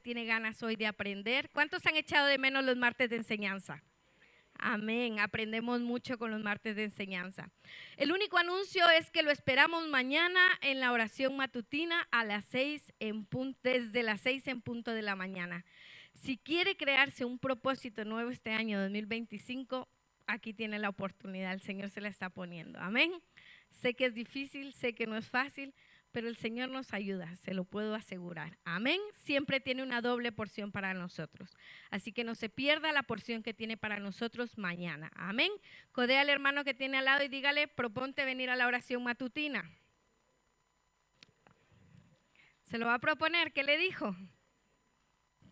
tiene ganas hoy de aprender? ¿Cuántos han echado de menos los martes de enseñanza? Amén, aprendemos mucho con los martes de enseñanza. El único anuncio es que lo esperamos mañana en la oración matutina a las 6 en punto, desde las 6 en punto de la mañana. Si quiere crearse un propósito nuevo este año 2025, aquí tiene la oportunidad, el Señor se la está poniendo. Amén. Sé que es difícil, sé que no es fácil, pero el Señor nos ayuda, se lo puedo asegurar. Amén. Siempre tiene una doble porción para nosotros. Así que no se pierda la porción que tiene para nosotros mañana. Amén. Codea al hermano que tiene al lado y dígale, proponte venir a la oración matutina. ¿Se lo va a proponer? ¿Qué le dijo?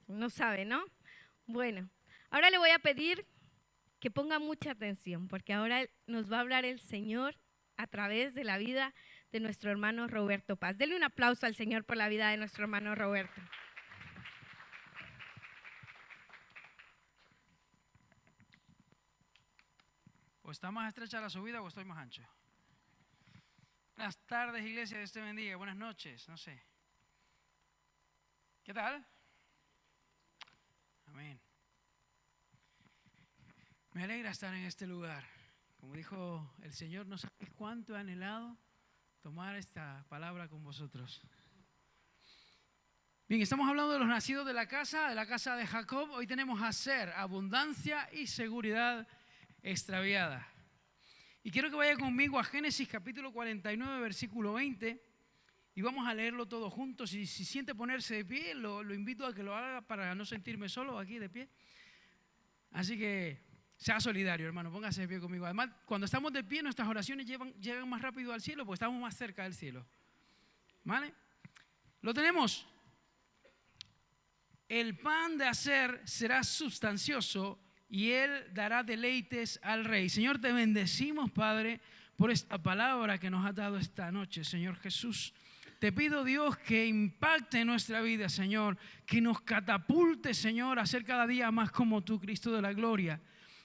No sabe, ¿no? Bueno, ahora le voy a pedir que ponga mucha atención, porque ahora nos va a hablar el Señor a través de la vida de nuestro hermano Roberto Paz. Denle un aplauso al Señor por la vida de nuestro hermano Roberto. ¿O está más estrecha la subida o estoy más ancho? Buenas tardes, iglesia, Dios te bendiga. Buenas noches, no sé. ¿Qué tal? Amén. Me alegra estar en este lugar. Como dijo el Señor, no sabéis cuánto he anhelado tomar esta palabra con vosotros. Bien, estamos hablando de los nacidos de la casa de Jacob. Hoy tenemos Aser, abundancia y seguridad extraviada. Y quiero que vaya conmigo a Génesis capítulo 49, versículo 20. Y vamos a leerlo todos juntos. Y si siente ponerse de pie, lo invito a que lo haga para no sentirme solo aquí de pie. Así que sea solidario, hermano, póngase de pie conmigo. Además, cuando estamos de pie, nuestras oraciones llegan más rápido al cielo porque estamos más cerca del cielo. ¿Vale? Lo tenemos. El pan de Aser será sustancioso y él dará deleites al rey. Señor, te bendecimos, Padre, por esta palabra que nos has dado esta noche, Señor Jesús. Te pido, Dios, que impacte nuestra vida, Señor, que nos catapulte, Señor, a ser cada día más como tú, Cristo de la gloria.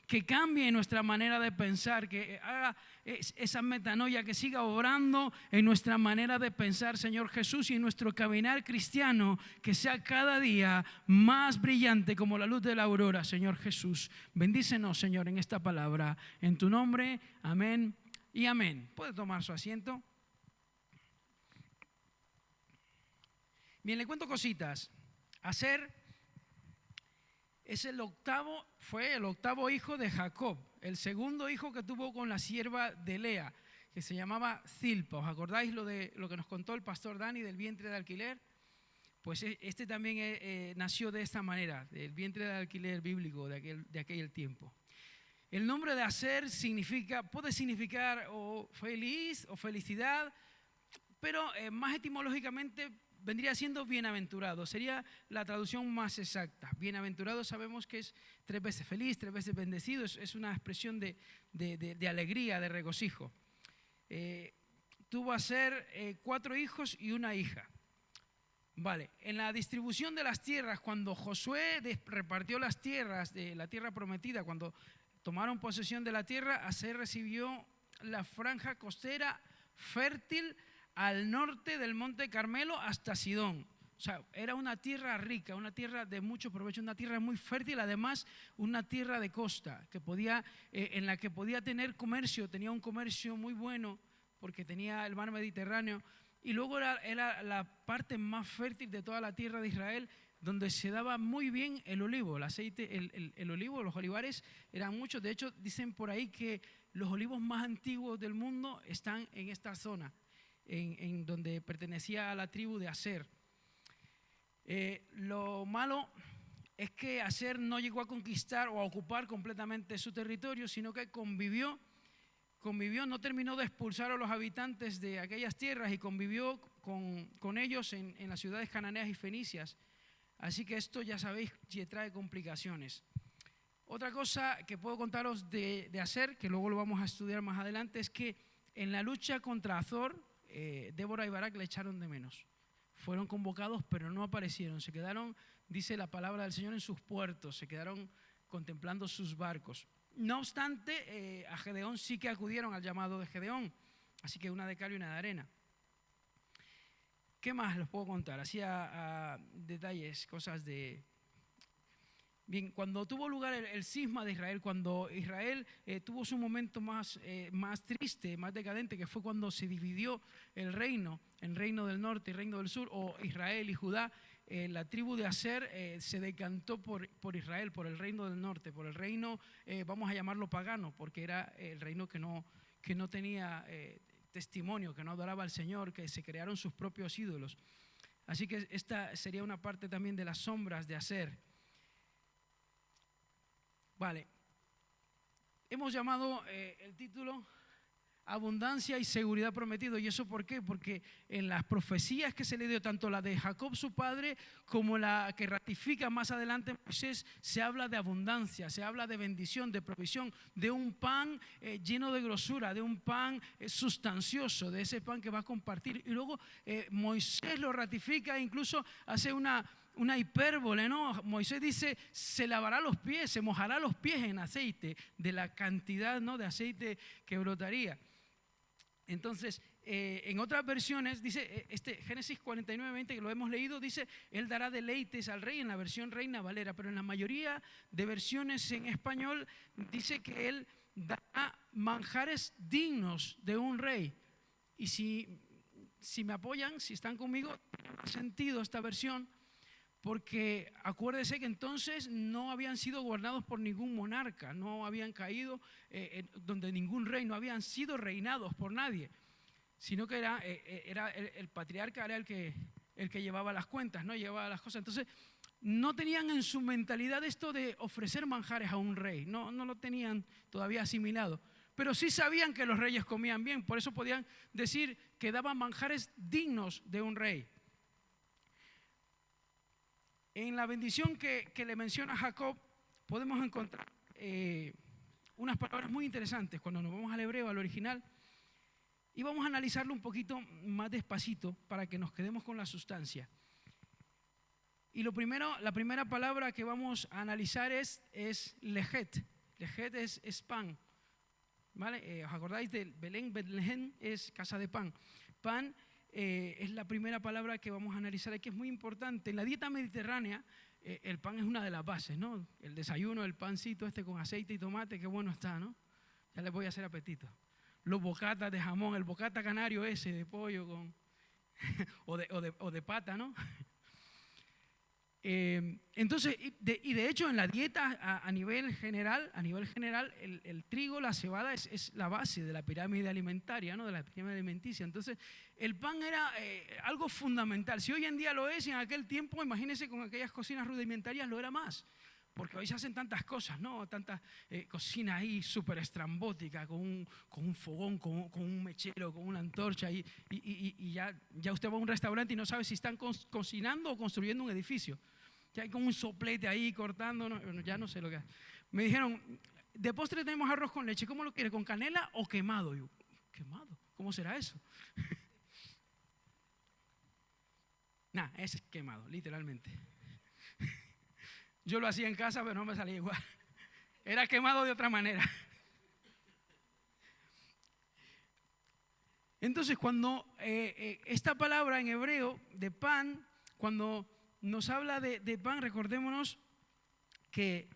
Que cambie nuestra manera de pensar, que haga esa metanoia, que siga obrando en nuestra manera de pensar, Señor Jesús, y en nuestro caminar cristiano, que sea cada día más brillante como la luz de la aurora, Señor Jesús. Bendícenos, Señor, en esta palabra. En tu nombre, amén y amén. ¿Puede tomar su asiento? Bien, le cuento cositas. Aser fue el octavo hijo de Jacob, el segundo hijo que tuvo con la sierva de Lea, que se llamaba Zilpa. ¿Os acordáis lo que nos contó el pastor Dani del vientre de alquiler? Pues este también nació de esta manera, del vientre de alquiler bíblico de aquel tiempo. El nombre de Aser puede significar o feliz o felicidad, pero más etimológicamente vendría siendo bienaventurado, sería la traducción más exacta. Bienaventurado sabemos que es 3 veces feliz, 3 veces bendecido, es una expresión de alegría, de regocijo. Tuvo Aser 4 hijos y una hija. Vale, en la distribución de las tierras, cuando Josué repartió las tierras de la tierra prometida, cuando tomaron posesión de la tierra, Aser recibió la franja costera fértil al norte del monte Carmelo hasta Sidón. O sea, era una tierra rica, una tierra de mucho provecho, una tierra muy fértil, además una tierra de costa en la que podía tener comercio, tenía un comercio muy bueno porque tenía el mar Mediterráneo, y luego era la parte más fértil de toda la tierra de Israel, donde se daba muy bien el olivo, el aceite, el olivo, los olivares eran muchos. De hecho, dicen por ahí que los olivos más antiguos del mundo están en esta zona, en donde pertenecía a la tribu de Aser. Lo malo es que Aser no llegó a conquistar o a ocupar completamente su territorio, sino que convivió, no terminó de expulsar a los habitantes de aquellas tierras y convivió con ellos en las ciudades cananeas y fenicias. Así que esto ya sabéis que trae complicaciones. Otra cosa que puedo contaros de Aser, que luego lo vamos a estudiar más adelante, es que en la lucha contra Azor, Débora y Barak le echaron de menos. Fueron convocados pero no aparecieron, se quedaron, dice la palabra del Señor, en sus puertos, se quedaron contemplando sus barcos. No obstante, a Gedeón sí que acudieron al llamado de Gedeón, así que una de cal y una de arena. ¿Qué más les puedo contar? Hacía detalles, cosas de... Bien, cuando tuvo lugar el cisma de Israel, cuando Israel tuvo su momento más triste, más decadente, que fue cuando se dividió el reino del norte y el reino del sur, o Israel y Judá, la tribu de Aser se decantó por Israel, por el reino del norte, por el reino, vamos a llamarlo pagano, porque era el reino que no tenía testimonio, que no adoraba al Señor, que se crearon sus propios ídolos. Así que esta sería una parte también de las sombras de Aser. Vale, hemos llamado el título Abundancia y Seguridad Prometido. ¿Y eso por qué? Porque en las profecías que se le dio, tanto la de Jacob su padre como la que ratifica más adelante Moisés, se habla de abundancia, se habla de bendición, de provisión, de un pan lleno de grosura, de un pan sustancioso, de ese pan que va a compartir. Y luego Moisés lo ratifica, incluso hace una hipérbole, ¿no? Moisés dice, se lavará los pies, se mojará los pies en aceite, de la cantidad, ¿no?, de aceite que brotaría. Entonces, en otras versiones, dice, Génesis 49:20, que lo hemos leído, dice, él dará deleites al rey, en la versión Reina Valera, pero en la mayoría de versiones en español dice que él dará manjares dignos de un rey. Y si me apoyan, si están conmigo, tiene sentido esta versión, porque acuérdese que entonces no habían sido gobernados por ningún monarca, no habían caído donde ningún rey, no habían sido reinados por nadie, sino que era el patriarca era el que llevaba las cuentas, no llevaba las cosas. Entonces no tenían en su mentalidad esto de ofrecer manjares a un rey, no lo tenían todavía asimilado, pero sí sabían que los reyes comían bien, por eso podían decir que daban manjares dignos de un rey. En la bendición que le menciona Jacob podemos encontrar unas palabras muy interesantes cuando nos vamos al hebreo, al original, y vamos a analizarlo un poquito más despacito para que nos quedemos con la sustancia. Y la primera palabra que vamos a analizar es lejet. Lejet es pan, ¿vale? ¿Os acordáis del Belén? Betlehem es casa de pan. Pan es la primera palabra que vamos a analizar aquí, es muy importante. En la dieta mediterránea el pan es una de las bases, ¿no? El desayuno, el pancito con aceite y tomate, qué bueno está, ¿no? Ya les voy a hacer apetito. Los bocatas de jamón, el bocata canario ese de pollo con o de pata, ¿no? Entonces, y de hecho en la dieta a nivel general, el trigo, la cebada es la base de la pirámide alimentaria, ¿no?, de la pirámide alimenticia. Entonces el pan era algo fundamental. Si hoy en día lo es, y en aquel tiempo, imagínense, con aquellas cocinas rudimentarias lo era más, porque hoy se hacen tantas cosas, ¿no? Tantas cocinas ahí súper estrambóticas, con un fogón, con un mechero, con una antorcha, y ya usted va a un restaurante y no sabe si están cocinando o construyendo un edificio. Ya hay como un soplete ahí cortando, ¿no? Ya no sé lo que es. Me dijeron, de postre tenemos arroz con leche, ¿cómo lo quiere? ¿Con canela o quemado? Yo, ¿quemado? ¿Cómo será eso? Nah, ese es quemado, literalmente. Yo lo hacía en casa, pero no me salía igual. Era quemado de otra manera. Entonces, cuando esta palabra en hebreo de pan, cuando nos habla de pan, recordémonos que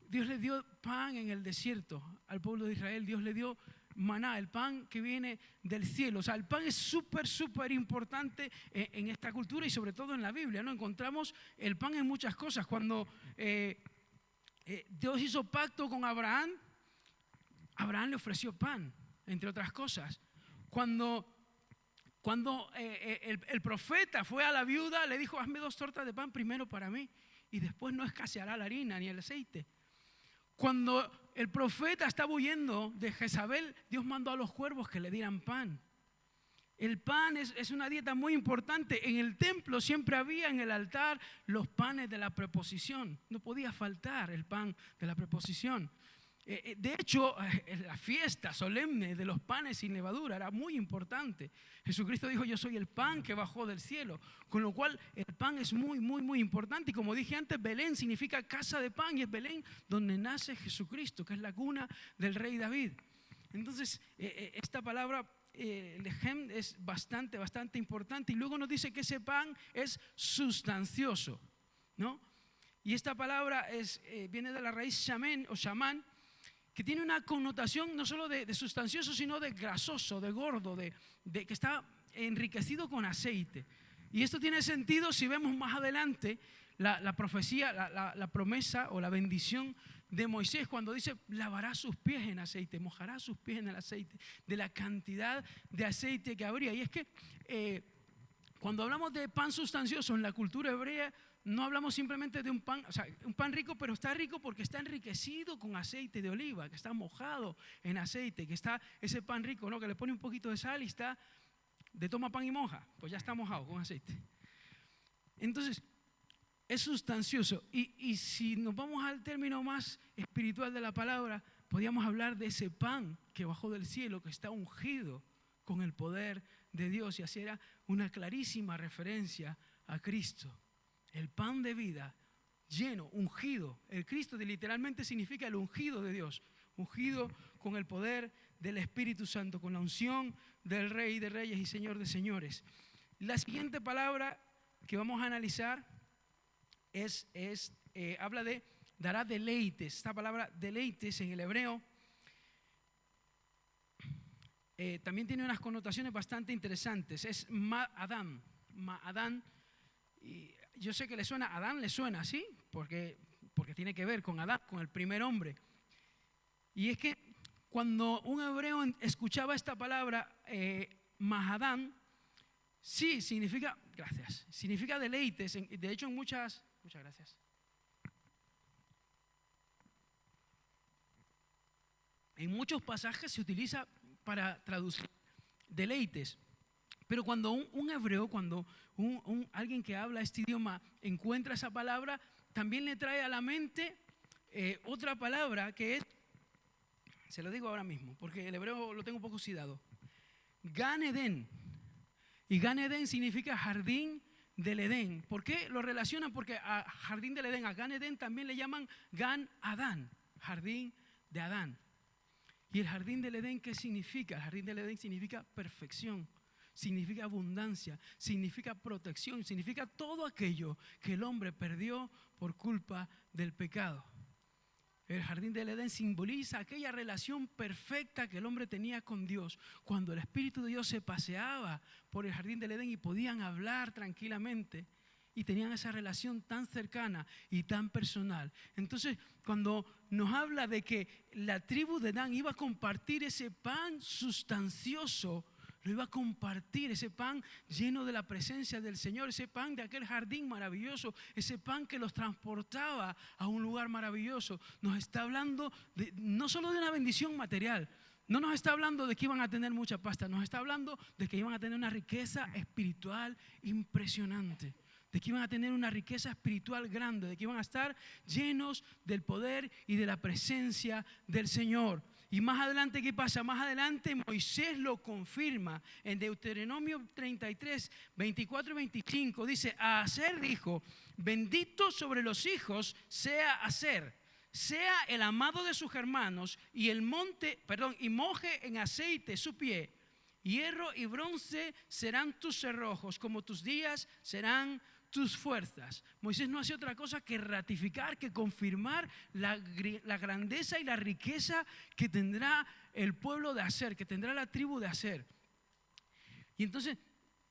Dios le dio pan en el desierto al pueblo de Israel. Dios le dio maná, el pan que viene del cielo. O sea, el pan es súper importante en esta cultura y sobre todo en la Biblia, ¿no? Encontramos el pan en muchas cosas. Cuando Dios hizo pacto con Abraham, Abraham le ofreció pan, entre otras cosas. Cuando el profeta fue a la viuda, le dijo, hazme 2 tortas de pan primero para mí y después no escaseará la harina ni el aceite. Cuando el profeta estaba huyendo de Jezabel, Dios mandó a los cuervos que le dieran pan. El pan es una dieta muy importante. En el templo siempre había en el altar los panes de la preposición. No podía faltar el pan de la preposición. De hecho, la fiesta solemne de los panes sin levadura era muy importante. Jesucristo dijo, yo soy el pan que bajó del cielo. Con lo cual el pan es muy importante. Y como dije antes, Belén significa casa de pan, y es Belén donde nace Jesucristo, que es la cuna del rey David. Entonces esta palabra lejem es bastante importante. Y luego nos dice que ese pan es sustancioso, ¿no? Y esta palabra viene de la raíz shamen o shamán, que tiene una connotación no solo de sustancioso, sino de grasoso, de gordo, de que está enriquecido con aceite. Y esto tiene sentido si vemos más adelante la profecía, la promesa o la bendición de Moisés cuando dice: lavará sus pies en aceite, mojará sus pies en el aceite, de la cantidad de aceite que habría. Y es que cuando hablamos de pan sustancioso en la cultura hebrea, no hablamos simplemente de un pan, o sea, un pan rico, pero está rico porque está enriquecido con aceite de oliva, que está mojado en aceite, que está ese pan rico, ¿no? Que le pone un poquito de sal y está de toma pan y moja, pues ya está mojado con aceite. Entonces, es sustancioso. Y si nos vamos al término más espiritual de la palabra, podríamos hablar de ese pan que bajó del cielo, que está ungido con el poder de Dios. Y así era una clarísima referencia a Cristo. El pan de vida, lleno, ungido. El Cristo literalmente significa el ungido de Dios. Ungido con el poder del Espíritu Santo, con la unción del Rey de Reyes y Señor de Señores. La siguiente palabra que vamos a analizar habla de dará deleites. Esta palabra deleites en el hebreo también tiene unas connotaciones bastante interesantes. Es ma'adán. Ma'adán. Yo sé que le suena, Adán le suena, ¿sí? Porque tiene que ver con Adán, con el primer hombre. Y es que cuando un hebreo escuchaba esta palabra, Mahadán, sí, significa, gracias, significa deleites. De hecho, muchas gracias. En muchos pasajes se utiliza para traducir deleites. Pero cuando un hebreo, cuando alguien que habla este idioma encuentra esa palabra, también le trae a la mente otra palabra que es, se lo digo ahora mismo, porque el hebreo lo tengo un poco oxidado, Gan Eden. Y Gan Eden significa jardín del Edén. ¿Por qué lo relacionan? Porque a jardín del Edén, a Gan Eden también le llaman Gan Adán, jardín de Adán. ¿Y el jardín del Edén qué significa? El jardín del Edén significa perfección, significa abundancia, significa protección, significa todo aquello que el hombre perdió por culpa del pecado. El jardín del Edén simboliza aquella relación perfecta que el hombre tenía con Dios. Cuando el Espíritu de Dios se paseaba por el jardín del Edén y podían hablar tranquilamente y tenían esa relación tan cercana y tan personal. Entonces, cuando nos habla de que la tribu de Dan iba a compartir ese pan sustancioso, lo iba a compartir, ese pan lleno de la presencia del Señor, ese pan de aquel jardín maravilloso, ese pan que los transportaba a un lugar maravilloso. Nos está hablando no solo de una bendición material, no nos está hablando de que iban a tener mucha pasta, nos está hablando de que iban a tener una riqueza espiritual impresionante, de que iban a tener una riqueza espiritual grande, de que iban a estar llenos del poder y de la presencia del Señor. Y más adelante, ¿qué pasa? Más adelante Moisés lo confirma en Deuteronomio 33, 24 y 25. Dice: a Aser dijo: bendito sobre los hijos sea Aser, sea el amado de sus hermanos, y y moje en aceite su pie. Hierro y bronce serán tus cerrojos, como tus días serán tus fuerzas. Moisés no hace otra cosa que ratificar, que confirmar la grandeza y la riqueza que tendrá el pueblo de Aser, que tendrá la tribu de Aser. Y entonces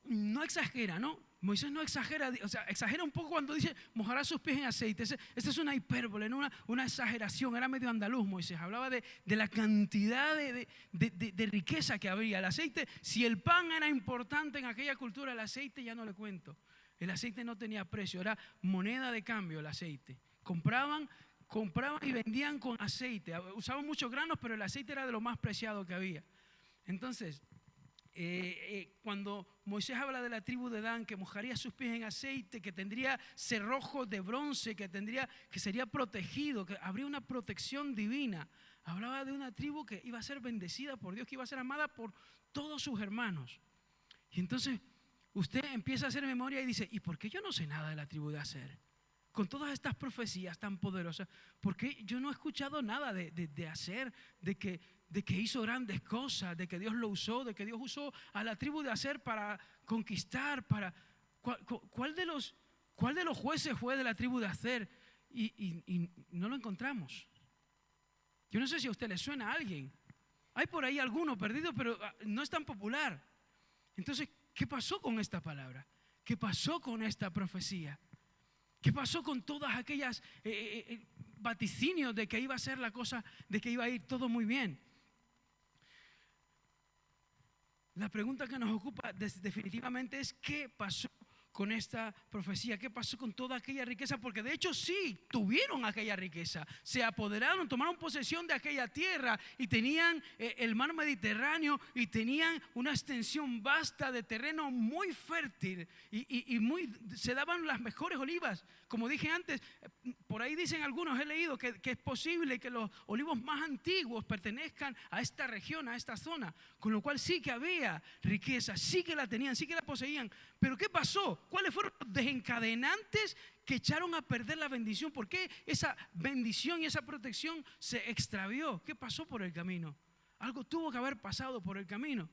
no exagera, ¿no? Moisés no exagera, o sea, exagera un poco cuando dice mojará sus pies en aceite. Esa es una hipérbole, ¿no? una exageración. Era medio andaluz Moisés, hablaba de la cantidad de riqueza que habría. El aceite, si el pan era importante en aquella cultura, el aceite ya no le cuento. El aceite no tenía precio, era moneda de cambio el aceite. Compraban y vendían con aceite. Usaban muchos granos, pero el aceite era de lo más preciado que había. Entonces, cuando Moisés habla de la tribu de Dan, que mojaría sus pies en aceite, que tendría cerrojo de bronce, que sería protegido, que habría una protección divina, hablaba de una tribu que iba a ser bendecida por Dios, que iba a ser amada por todos sus hermanos. Y entonces usted empieza a hacer memoria y dice: ¿y por qué yo no sé nada de la tribu de Aser? Con todas estas profecías tan poderosas, ¿por qué yo no he escuchado nada de Aser, de que de que hizo grandes cosas, de que Dios lo usó, de que Dios usó a la tribu de Aser para conquistar, ¿cuál de los jueces fue de la tribu de Aser? Y no lo encontramos. Yo no sé si a usted le suena a alguien. Hay por ahí alguno perdido, pero no es tan popular. Entonces, ¿qué pasó con esta palabra? ¿Qué pasó con esta profecía? ¿Qué pasó con todas aquellas vaticinios de que iba a ser la cosa, de que iba a ir todo muy bien? La pregunta que nos ocupa definitivamente es ¿qué pasó con esta profecía? ¿Qué pasó con toda aquella riqueza? Porque de hecho sí, tuvieron aquella riqueza. Se apoderaron, tomaron posesión de aquella tierra y tenían el mar Mediterráneo y tenían una extensión vasta de terreno muy fértil se daban las mejores olivas. Como dije antes, por ahí dicen algunos, he leído que es posible que los olivos más antiguos pertenezcan a esta región, a esta zona. Con lo cual sí que había riqueza, sí que la tenían, sí que la poseían. Pero ¿qué pasó? ¿Cuáles fueron los desencadenantes que echaron a perder la bendición? ¿Por qué esa bendición y esa protección se extravió? ¿Qué pasó por el camino? Algo tuvo que haber pasado por el camino.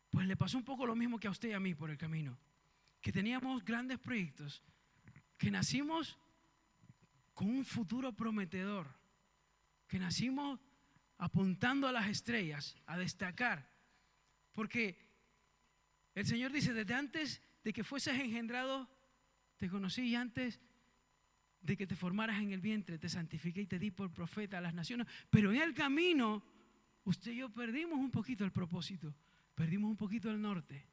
Pues le pasó un poco lo mismo que a usted y a mí por el camino. Que teníamos grandes proyectos, que nacimos con un futuro prometedor, que nacimos apuntando a las estrellas, a destacar. Porque el Señor dice, desde antes de que fueses engendrado, te conocí, y antes de que te formaras en el vientre, te santifiqué y te di por profeta a las naciones. Pero en el camino, usted y yo perdimos un poquito el propósito, perdimos un poquito el norte.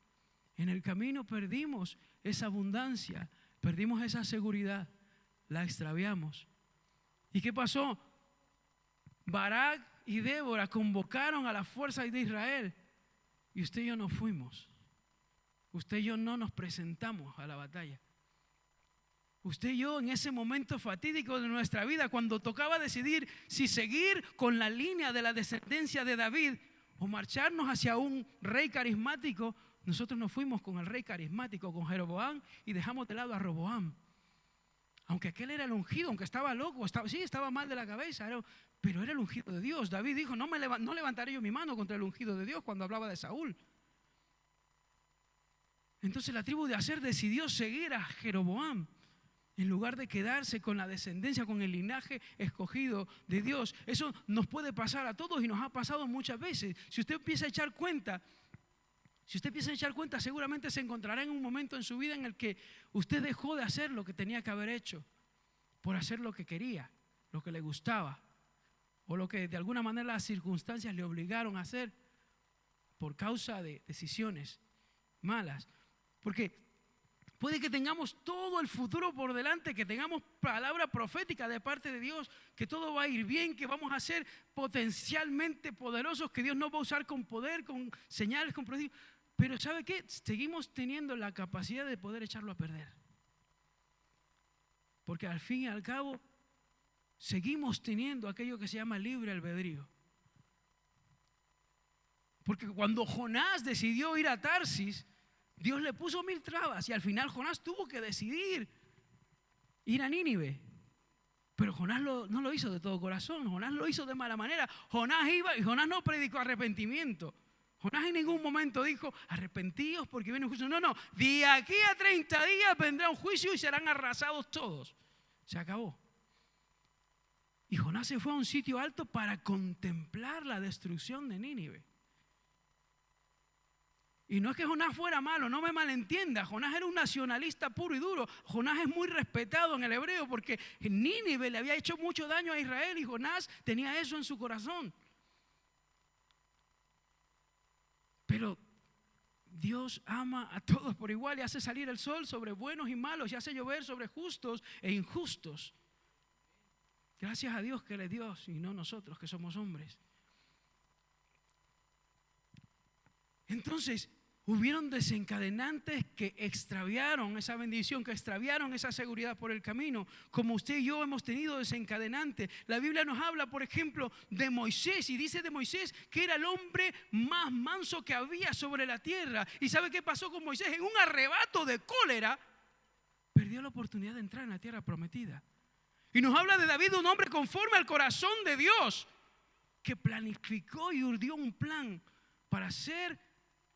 En el camino perdimos esa abundancia, perdimos esa seguridad, la extraviamos. ¿Y qué pasó? Barak y Débora convocaron a las fuerzas de Israel y usted y yo no fuimos. Usted y yo no nos presentamos a la batalla. Usted y yo en ese momento fatídico de nuestra vida, cuando tocaba decidir si seguir con la línea de la descendencia de David o marcharnos hacia un rey carismático, nosotros nos fuimos con el rey carismático, con Jeroboam, y dejamos de lado a Roboam. Aunque aquel era el ungido, aunque estaba loco, estaba mal de la cabeza, pero era el ungido de Dios. David dijo, no levantaré yo mi mano contra el ungido de Dios cuando hablaba de Saúl. Entonces la tribu de Aser decidió seguir a Jeroboam en lugar de quedarse con la descendencia, con el linaje escogido de Dios. Eso nos puede pasar a todos y nos ha pasado muchas veces. Si usted empieza a echar cuenta, seguramente se encontrará en un momento en su vida en el que usted dejó de hacer lo que tenía que haber hecho por hacer lo que quería, lo que le gustaba, o lo que de alguna manera las circunstancias le obligaron a hacer por causa de decisiones malas. Porque puede que tengamos todo el futuro por delante, que tengamos palabra profética de parte de Dios, que todo va a ir bien, que vamos a ser potencialmente poderosos, que Dios nos va a usar con poder, con señales, con prodigios. Pero ¿sabe qué? Seguimos teniendo la capacidad de poder echarlo a perder. Porque al fin y al cabo, seguimos teniendo aquello que se llama libre albedrío. Porque cuando Jonás decidió ir a Tarsis, Dios le puso 1000 trabas y al final Jonás tuvo que decidir ir a Nínive. Pero Jonás no lo hizo de todo corazón, Jonás lo hizo de mala manera. Jonás iba y Jonás no predicó arrepentimiento. Jonás en ningún momento dijo, arrepentíos porque viene un juicio. No, de aquí a 30 días vendrá un juicio y serán arrasados todos. Se acabó. Y Jonás se fue a un sitio alto para contemplar la destrucción de Nínive. Y no es que Jonás fuera malo, no me malentienda. Jonás era un nacionalista puro y duro. Jonás es muy respetado en el hebreo porque Nínive le había hecho mucho daño a Israel y Jonás tenía eso en su corazón. Pero Dios ama a todos por igual y hace salir el sol sobre buenos y malos y hace llover sobre justos e injustos. Gracias a Dios que Él es Dios y no nosotros que somos hombres. Entonces, hubieron desencadenantes que extraviaron esa bendición, que extraviaron esa seguridad por el camino, como usted y yo hemos tenido desencadenantes. La Biblia nos habla, por ejemplo, de Moisés, y dice de Moisés que era el hombre más manso que había sobre la tierra. ¿Y sabe qué pasó con Moisés? En un arrebato de cólera, perdió la oportunidad de entrar en la tierra prometida. Y nos habla de David, un hombre conforme al corazón de Dios, que planificó y urdió un plan para ser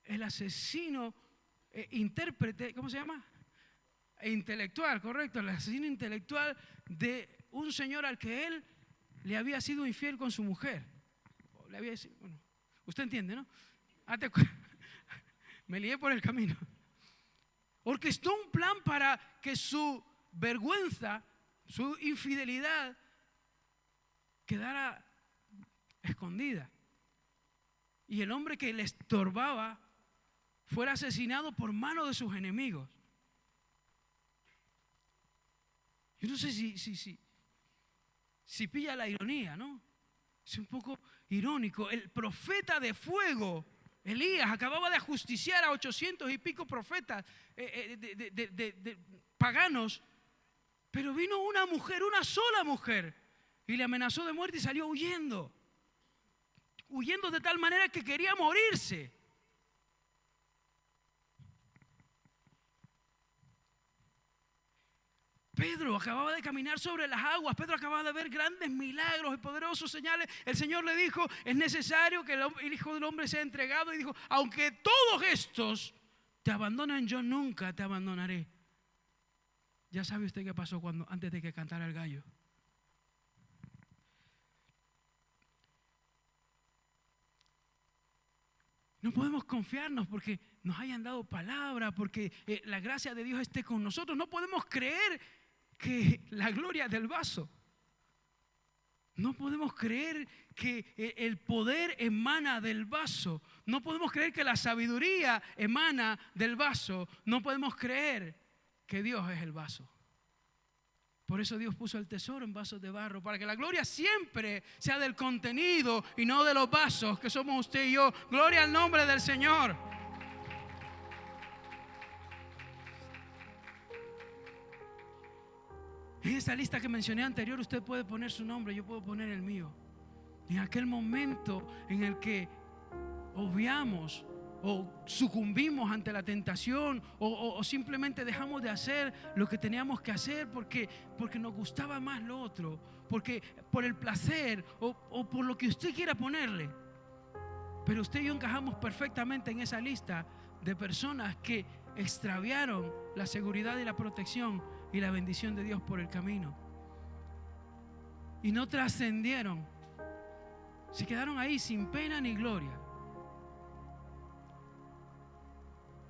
el asesino intérprete, ¿cómo se llama? Intelectual, correcto, el asesino intelectual de un señor al que él le había sido infiel con su mujer. Le había, bueno, usted entiende, ¿no? Me lié por el camino. Orquestó un plan para que su vergüenza, su infidelidad quedara escondida. Y el hombre que le estorbaba fuera asesinado por mano de sus enemigos. Yo no sé si pilla la ironía, ¿no? Es un poco irónico. El profeta de fuego, Elías, acababa de ajusticiar a 800 y pico profetas de paganos, pero vino una mujer, una sola mujer, y le amenazó de muerte y salió huyendo. Huyendo de tal manera que quería morirse. Pedro acababa de caminar sobre las aguas. Pedro acababa de ver grandes milagros y poderosos señales. El Señor le dijo: es necesario que el Hijo del Hombre sea entregado. Y dijo: aunque todos estos te abandonen, yo nunca te abandonaré. Ya sabe usted qué pasó antes de que cantara el gallo. No podemos confiarnos porque nos hayan dado palabra, porque la gracia de Dios esté con nosotros. No podemos creer que la gloria del vaso. No podemos creer que el poder emana del vaso. No podemos creer que la sabiduría emana del vaso. No podemos creer que Dios es el vaso. Por eso Dios puso el tesoro en vasos de barro, para que la gloria siempre sea del contenido y no de los vasos que somos usted y yo. Gloria al nombre del Señor. En esa lista que mencioné anterior, usted puede poner su nombre, yo puedo poner el mío. En aquel momento en el que obviamos o sucumbimos ante la tentación o simplemente dejamos de hacer lo que teníamos que hacer porque nos gustaba más lo otro, porque por el placer o por lo que usted quiera ponerle. Pero usted y yo encajamos perfectamente en esa lista de personas que extraviaron la seguridad y la protección y la bendición de Dios por el camino y no trascendieron. Se quedaron ahí sin pena ni gloria.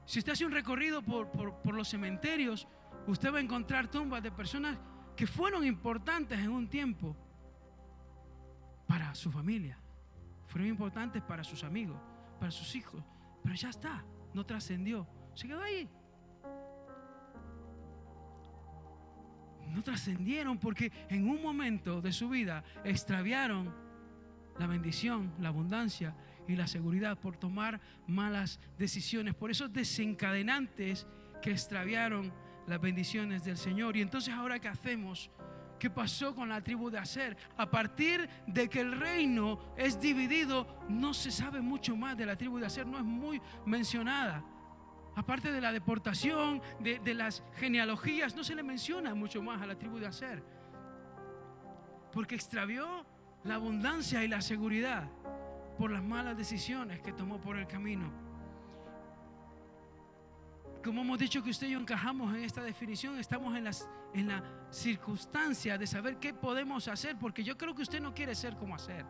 Si usted hace un recorrido por los cementerios, usted va a encontrar tumbas de personas que fueron importantes en un tiempo para su familia, fueron importantes para sus amigos, para sus hijos, pero ya está, no trascendió, se quedó ahí. No trascendieron porque en un momento de su vida extraviaron la bendición, la abundancia y la seguridad por tomar malas decisiones, por esos desencadenantes que extraviaron las bendiciones del Señor. Y entonces, ¿ahora qué hacemos? ¿Qué pasó con la tribu de Aser? A partir de que el reino es dividido, no se sabe mucho más de la tribu de Aser, no es muy mencionada. Aparte de la deportación, de las genealogías, no se le menciona mucho más a la tribu de Aser, porque extravió la abundancia y la seguridad por las malas decisiones que tomó por el camino. Como hemos dicho que usted y yo encajamos en esta definición, estamos en la circunstancia de saber qué podemos hacer, porque yo creo que usted no quiere ser como Aser.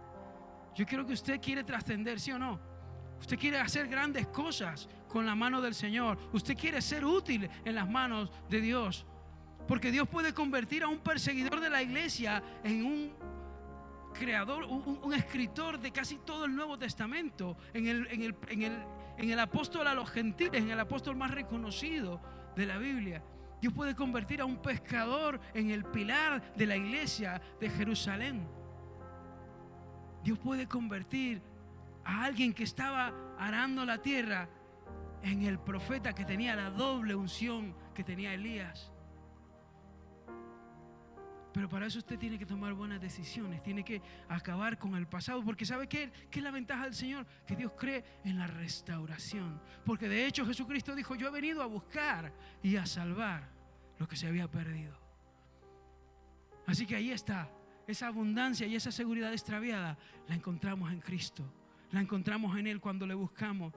Yo creo que usted quiere trascender, ¿sí o no? Usted quiere hacer grandes cosas con la mano del Señor. Usted quiere ser útil en las manos de Dios, porque Dios puede convertir a un perseguidor de la iglesia en un creador, un escritor de casi todo el Nuevo Testamento, en el apóstol a los gentiles, en el apóstol más reconocido de la Biblia. Dios puede convertir a un pescador en el pilar de la iglesia de Jerusalén. Dios puede convertir a alguien que estaba arando la tierra en el profeta que tenía la doble unción que tenía Elías. Pero para eso usted tiene que tomar buenas decisiones, tiene que acabar con el pasado, porque ¿sabe qué es la ventaja del Señor? Que Dios cree en la restauración, porque de hecho Jesucristo dijo: yo he venido a buscar y a salvar lo que se había perdido. Así que ahí está esa abundancia y esa seguridad extraviada, la encontramos en Cristo. La encontramos en Él cuando le buscamos.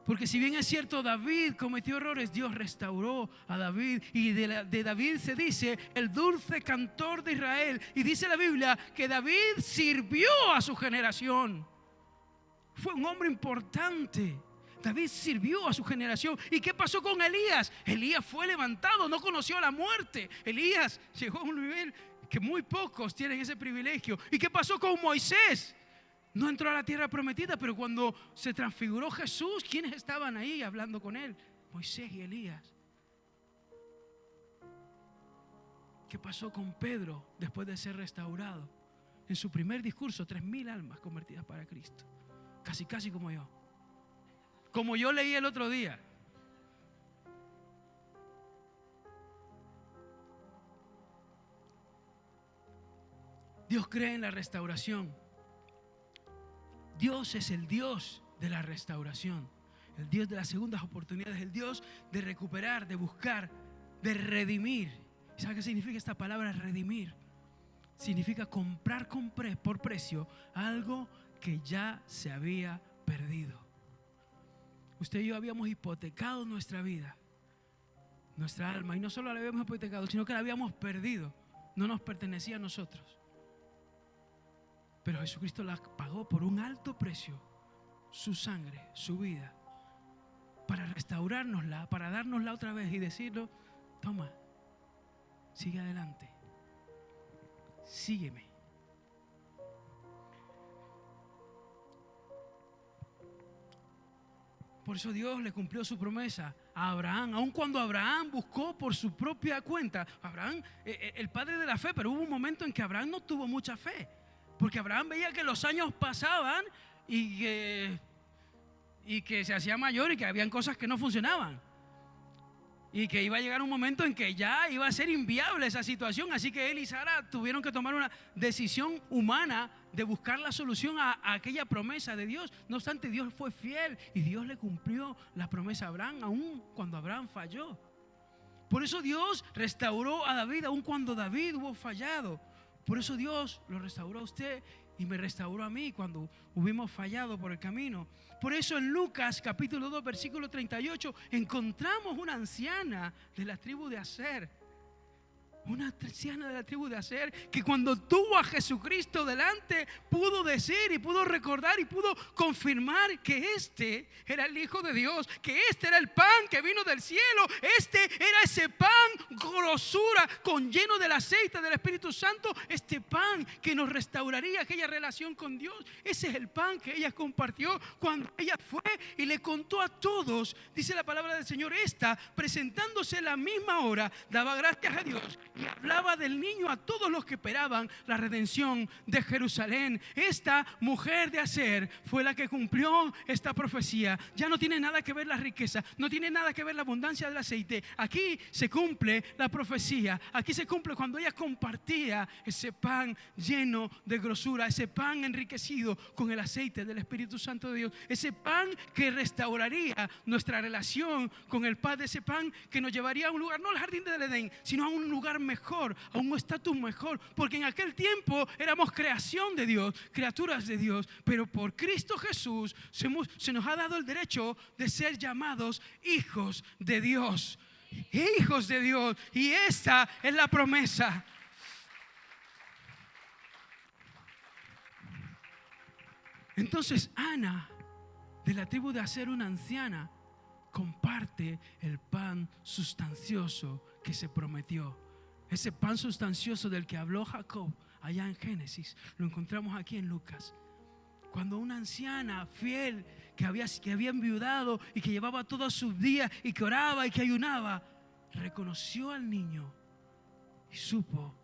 Porque si bien es cierto, David cometió errores, Dios restauró a David. Y de David se dice el dulce cantor de Israel. Y dice la Biblia que David sirvió a su generación. Fue un hombre importante. David sirvió a su generación. ¿Y qué pasó con Elías? Elías fue levantado, no conoció la muerte. Elías llegó a un nivel que muy pocos tienen ese privilegio. ¿Y qué pasó con Moisés? No entró a la tierra prometida, pero cuando se transfiguró Jesús, ¿quiénes estaban ahí hablando con él? Moisés y Elías. ¿Qué pasó con Pedro después de ser restaurado? En su primer discurso, 3,000 almas convertidas para Cristo. Casi como yo. Como yo leí el otro día. Dios cree en la restauración. Dios es el Dios de la restauración, el Dios de las segundas oportunidades, el Dios de recuperar, de buscar, de redimir. ¿Sabe qué significa esta palabra redimir? Significa comprar por precio algo que ya se había perdido. Usted y yo habíamos hipotecado nuestra vida, nuestra alma, y no solo la habíamos hipotecado, sino que la habíamos perdido. No nos pertenecía a nosotros. Pero Jesucristo la pagó por un alto precio, su sangre, su vida, para restaurárnosla, para dárnosla otra vez y decirlo: toma, sigue adelante, sígueme. Por eso Dios le cumplió su promesa a Abraham, aun cuando Abraham buscó por su propia cuenta. Abraham, el padre de la fe, pero hubo un momento en que Abraham no tuvo mucha fe. Porque Abraham veía que los años pasaban y que se hacía mayor y que habían cosas que no funcionaban. Y que iba a llegar un momento en que ya iba a ser inviable esa situación. Así que él y Sara tuvieron que tomar una decisión humana de buscar la solución a aquella promesa de Dios. No obstante, Dios fue fiel y Dios le cumplió la promesa a Abraham, aun cuando Abraham falló. Por eso Dios restauró a David, aun cuando David hubo fallado. Por eso Dios lo restauró a usted y me restauró a mí cuando hubimos fallado por el camino. Por eso en Lucas capítulo 2 versículo 38 encontramos una anciana de la tribu de Aser. Una anciana de la tribu de Aser que cuando tuvo a Jesucristo delante pudo decir y pudo recordar y pudo confirmar que este era el Hijo de Dios, que este era el pan que vino del cielo, este era ese pan grosura con lleno del aceite del Espíritu Santo, este pan que nos restauraría aquella relación con Dios. Ese es el pan que ella compartió cuando ella fue y le contó a todos. Dice la palabra del Señor, esta presentándose a la misma hora daba gracias a Dios y hablaba del niño a todos los que esperaban la redención de Jerusalén. Esta mujer de Aser fue la que cumplió esta profecía. Ya no tiene nada que ver la riqueza, no tiene nada que ver la abundancia del aceite. Aquí se cumple la profecía. Aquí se cumple cuando ella compartía ese pan lleno de grosura, ese pan enriquecido con el aceite del Espíritu Santo de Dios, ese pan que restauraría nuestra relación con el Padre, ese pan que nos llevaría a un lugar, no al jardín del Edén, sino a un lugar mejor, a un estatus mejor, porque en aquel tiempo éramos creación de Dios, criaturas de Dios, pero por Cristo Jesús se nos ha dado el derecho de ser llamados hijos de Dios. Hijos de Dios, y esta es la promesa. Entonces Ana, de la tribu de Aser, una anciana, comparte el pan sustancioso que se prometió. Ese pan sustancioso del que habló Jacob allá en Génesis, lo encontramos aquí en Lucas. Cuando una anciana fiel que había enviudado y que llevaba todos sus días y que oraba y que ayunaba, reconoció al niño y supo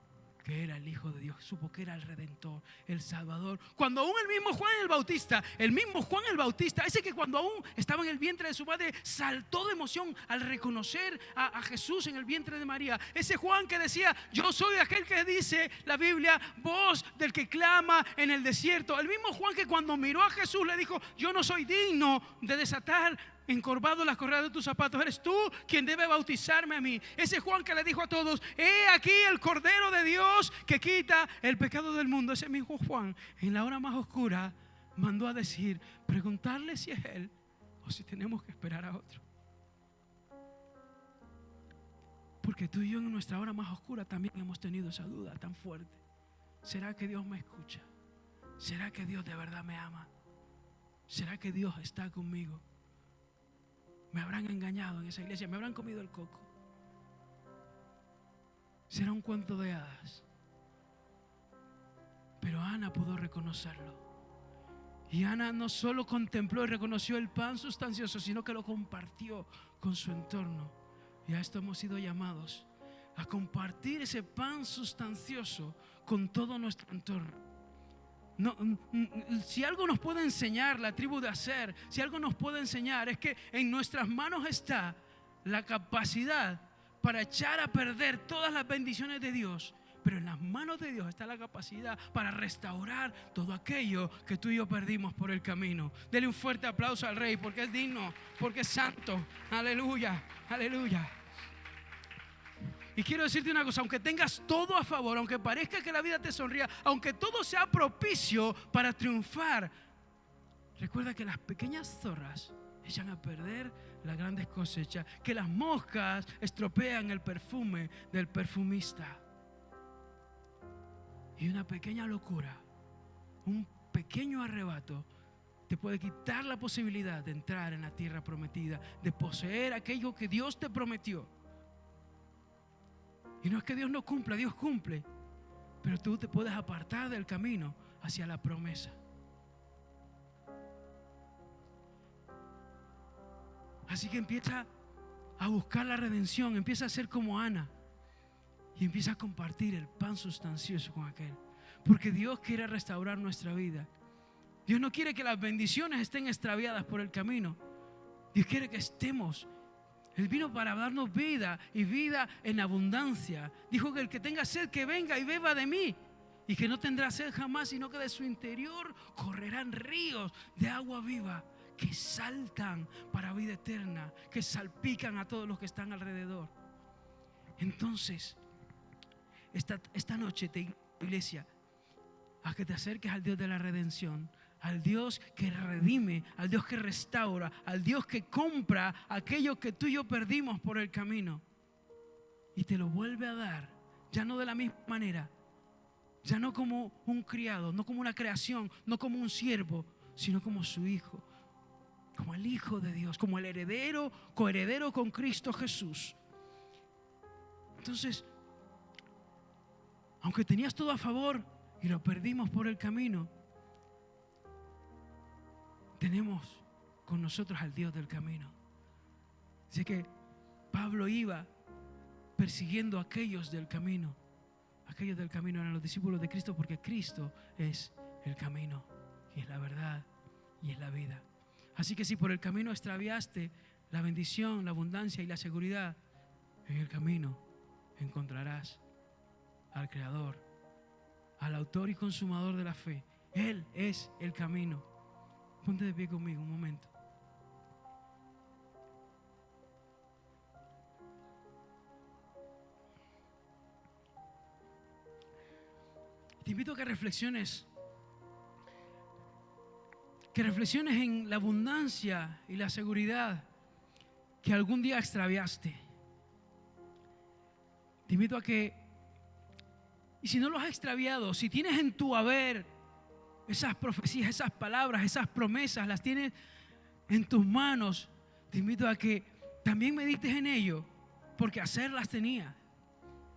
que era el Hijo de Dios, supo que era el Redentor, el Salvador. Cuando aún el mismo Juan el Bautista, ese que cuando aún estaba en el vientre de su madre saltó de emoción al reconocer a Jesús en el vientre de María. Ese Juan que decía, yo soy aquel que dice la Biblia, voz del que clama en el desierto. El mismo Juan que cuando miró a Jesús le dijo, yo no soy digno de desatar encorvado las correas de tus zapatos. Eres tú quien debe bautizarme a mí. Ese Juan que le dijo a todos: he aquí el Cordero de Dios que quita el pecado del mundo. Ese mismo Juan, en la hora más oscura, mandó a decir, preguntarle si es él o si tenemos que esperar a otro. Porque tú y yo en nuestra hora más oscura también hemos tenido esa duda tan fuerte. ¿Será que Dios me escucha? ¿Será que Dios de verdad me ama? ¿Será que Dios está conmigo? ¿Me habrán engañado en esa iglesia? ¿Me habrán comido el coco? ¿Será un cuento de hadas? Pero Ana pudo reconocerlo. Y Ana no solo contempló y reconoció el pan sustancioso, sino que lo compartió con su entorno. Y a esto hemos sido llamados, a compartir ese pan sustancioso con todo nuestro entorno. No, si algo nos puede enseñar la tribu de Aser, si algo nos puede enseñar, es que en nuestras manos está la capacidad para echar a perder todas las bendiciones de Dios. Pero en las manos de Dios está la capacidad para restaurar todo aquello que tú y yo perdimos por el camino. Dele un fuerte aplauso al Rey, porque es digno, porque es santo. Aleluya, aleluya. Y quiero decirte una cosa: aunque tengas todo a favor, aunque parezca que la vida te sonría, aunque todo sea propicio para triunfar, recuerda que las pequeñas zorras echan a perder las grandes cosechas, que las moscas estropean el perfume del perfumista. Y una pequeña locura, un pequeño arrebato te puede quitar la posibilidad de entrar en la tierra prometida, de poseer aquello que Dios te prometió. Y no es que Dios no cumpla, Dios cumple, pero tú te puedes apartar del camino hacia la promesa. Así que empieza a buscar la redención, empieza a ser como Ana. Y empieza a compartir el pan sustancioso con aquel. Porque Dios quiere restaurar nuestra vida. Dios no quiere que las bendiciones estén extraviadas por el camino. Dios quiere que estemos. Él vino para darnos vida y vida en abundancia. Dijo que el que tenga sed, que venga y beba de mí. Y que no tendrá sed jamás, sino que de su interior correrán ríos de agua viva que saltan para vida eterna, que salpican a todos los que están alrededor. Entonces, esta noche te invito, iglesia, a que te acerques al Dios de la redención, al Dios que redime, al Dios que restaura, al Dios que compra aquello que tú y yo perdimos por el camino y te lo vuelve a dar, ya no de la misma manera, ya no como un criado, no como una creación, no como un siervo, sino como su hijo, como el Hijo de Dios, como el heredero, coheredero con Cristo Jesús. Entonces, aunque tenías todo a favor y lo perdimos por el camino, tenemos con nosotros al Dios del camino. Así que Pablo iba persiguiendo a aquellos del camino. Aquellos del camino eran los discípulos de Cristo, porque Cristo es el camino y es la verdad y es la vida. Así que si por el camino extraviaste la bendición, la abundancia y la seguridad, en el camino encontrarás al Creador, al autor y consumador de la fe. Él es el camino. Ponte de pie conmigo un momento. Te invito a que reflexiones en la abundancia y la seguridad que algún día extraviaste. Te invito a que, y si no los has extraviado, si tienes en tu haber esas profecías, esas palabras, esas promesas, las tienes en tus manos, te invito a que también medites en ello, porque Aser las tenía.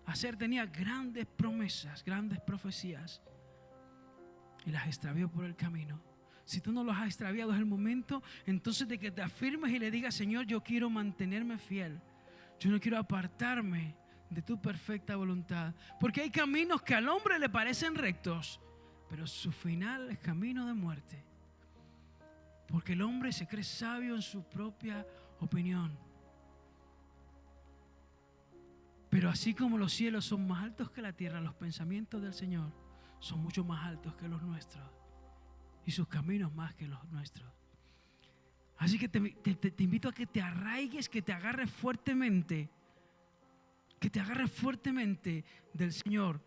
Aser tenía grandes promesas, grandes profecías, y las extravió por el camino. Si tú no los has extraviado, es el momento entonces de que te afirmes y le digas: Señor, yo quiero mantenerme fiel, yo no quiero apartarme de tu perfecta voluntad, porque hay caminos que al hombre le parecen rectos, pero su final es camino de muerte, porque el hombre se cree sabio en su propia opinión. Pero así como los cielos son más altos que la tierra, los pensamientos del Señor son mucho más altos que los nuestros, y sus caminos más que los nuestros. Así que te invito a que te arraigues, que te agarres fuertemente. Que te agarres fuertemente del Señor,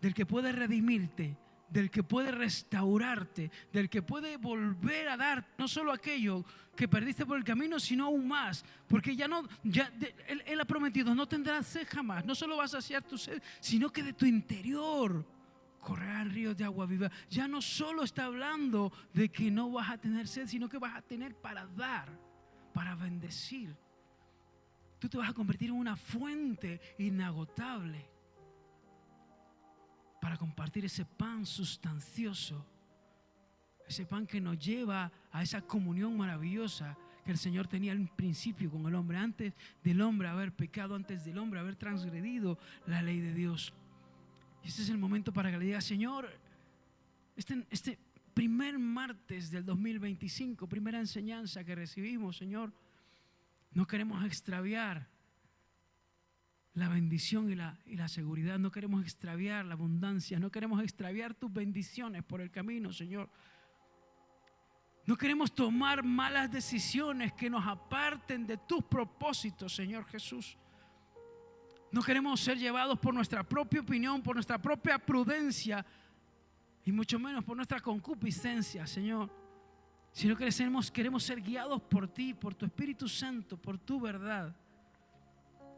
del que puede redimirte, del que puede restaurarte, del que puede volver a dar no solo aquello que perdiste por el camino, sino aún más. Porque Él ha prometido, no tendrás sed jamás. No solo vas a saciar tu sed, sino que de tu interior correrán ríos de agua viva. Ya no solo está hablando de que no vas a tener sed, sino que vas a tener para dar, para bendecir. Tú te vas a convertir en una fuente inagotable para compartir ese pan sustancioso, ese pan que nos lleva a esa comunión maravillosa que el Señor tenía al principio con el hombre, antes del hombre haber pecado, antes del hombre haber transgredido la ley de Dios. Y este es el momento para que le diga: Señor, este primer martes del 2025, primera enseñanza que recibimos, Señor, no queremos extraviar la bendición y la seguridad. No queremos extraviar la abundancia. No queremos extraviar tus bendiciones por el camino, Señor. No queremos tomar malas decisiones que nos aparten de tus propósitos, Señor Jesús. No queremos ser llevados por nuestra propia opinión, por nuestra propia prudencia y mucho menos por nuestra concupiscencia, Señor. Sino que queremos ser guiados por ti, por tu Espíritu Santo, por tu verdad.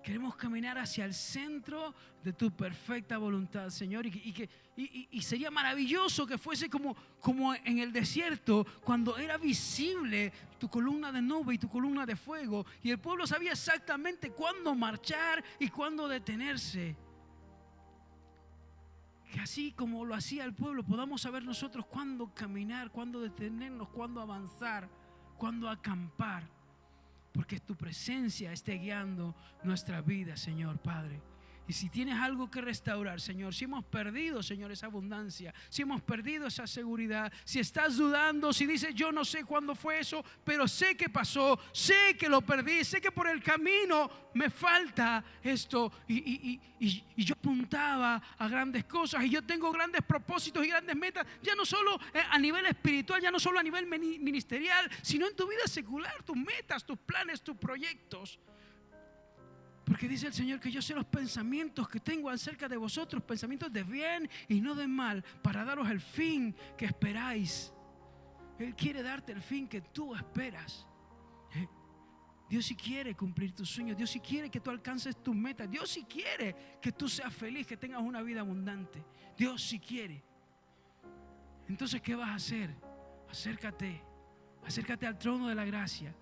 Queremos caminar hacia el centro de tu perfecta voluntad, Señor. Y sería maravilloso que fuese como en el desierto, cuando era visible tu columna de nube y tu columna de fuego. Y el pueblo sabía exactamente cuándo marchar y cuándo detenerse. Que así como lo hacía el pueblo, podamos saber nosotros cuándo caminar, cuándo detenernos, cuándo avanzar, cuándo acampar. Porque tu presencia esté guiando nuestra vida, Señor Padre. Y si tienes algo que restaurar, Señor, si hemos perdido, Señor, esa abundancia, si hemos perdido esa seguridad, si estás dudando, si dices yo no sé cuándo fue eso, pero sé que pasó, sé que lo perdí, sé que por el camino me falta esto y yo apuntaba a grandes cosas y yo tengo grandes propósitos y grandes metas, ya no solo a nivel espiritual, ya no solo a nivel ministerial, sino en tu vida secular, tus metas, tus planes, tus proyectos. Porque dice el Señor que yo sé los pensamientos que tengo acerca de vosotros, pensamientos de bien y no de mal, para daros el fin que esperáis. Él quiere darte el fin que tú esperas. Dios sí quiere cumplir tus sueños. Dios sí quiere que tú alcances tus metas. Dios sí quiere que tú seas feliz, que tengas una vida abundante. Dios sí quiere. Entonces, ¿qué vas a hacer? Acércate al trono de la gracia.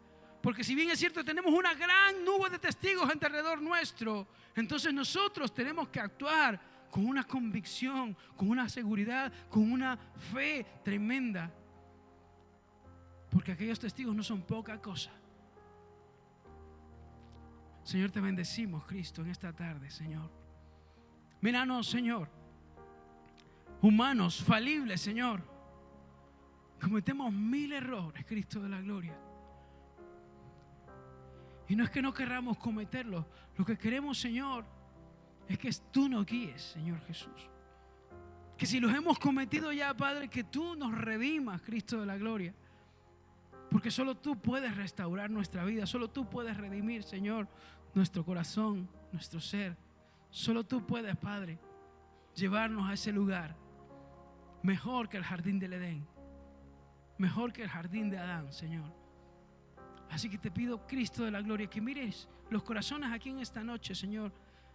Porque si bien es cierto, tenemos una gran nube de testigos alrededor nuestro, entonces nosotros tenemos que actuar con una convicción, con una seguridad, con una fe tremenda. Porque aquellos testigos no son poca cosa. Señor, te bendecimos, Cristo, en esta tarde, Señor. Míranos, Señor, humanos, falibles, Señor. Cometemos 1000 errores, Cristo de la gloria. Y no es que no querramos cometerlos. Lo que queremos, Señor, es que tú nos guíes, Señor Jesús. Que si los hemos cometido ya, Padre, que tú nos redimas, Cristo de la gloria. Porque solo tú puedes restaurar nuestra vida. Solo tú puedes redimir, Señor, nuestro corazón, nuestro ser. Solo tú puedes, Padre, llevarnos a ese lugar mejor que el jardín del Edén. Mejor que el jardín de Adán, Señor. Así que te pido, Cristo de la gloria, que mires los corazones aquí en esta noche, Señor.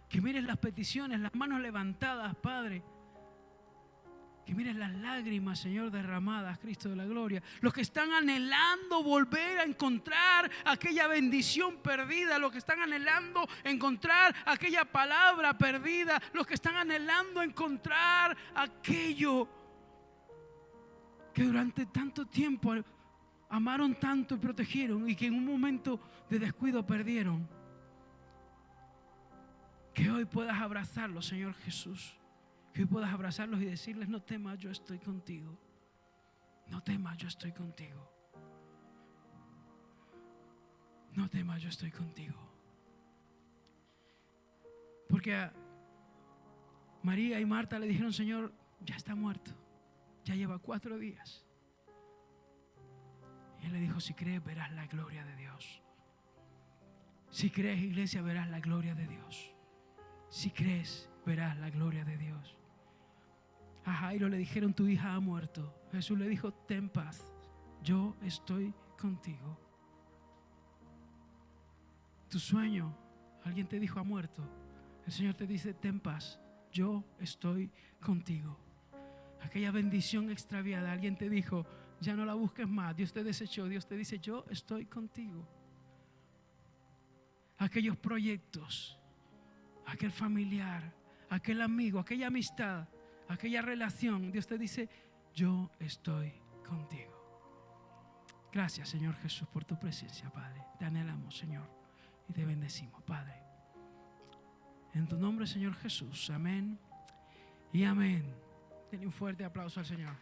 Que mires las peticiones, las manos levantadas, Padre. Que mires las lágrimas, Señor, derramadas, Cristo de la gloria. Los que están anhelando volver a encontrar aquella bendición perdida. Los que están anhelando encontrar aquella palabra perdida. Los que están anhelando encontrar aquello que durante tanto tiempo amaron tanto y protegieron y que en un momento de descuido perdieron. Que hoy puedas abrazarlos, Señor Jesús. Que hoy puedas abrazarlos y decirles: no temas, yo estoy contigo. No temas, yo estoy contigo. No temas, yo estoy contigo. Porque a María y Marta le dijeron: Señor, ya está muerto. Ya lleva 4 días. Y él le dijo, si crees verás la gloria de Dios. Si crees, iglesia, verás la gloria de Dios. Si crees, verás la gloria de Dios. A Jairo le dijeron, tu hija ha muerto. Jesús le dijo, ten paz, yo estoy contigo. Tu sueño, alguien te dijo, ha muerto. El Señor te dice, ten paz, yo estoy contigo. Aquella bendición extraviada, alguien te dijo, ya no la busques más, Dios te desechó. Dios te dice, yo estoy contigo. Aquellos proyectos, aquel familiar, aquel amigo, aquella amistad, aquella relación, Dios te dice, yo estoy contigo. Gracias, Señor Jesús, por tu presencia, Padre. Te anhelamos, Señor, y te bendecimos, Padre. En tu nombre, Señor Jesús, amén y amén. Denle un fuerte aplauso al Señor.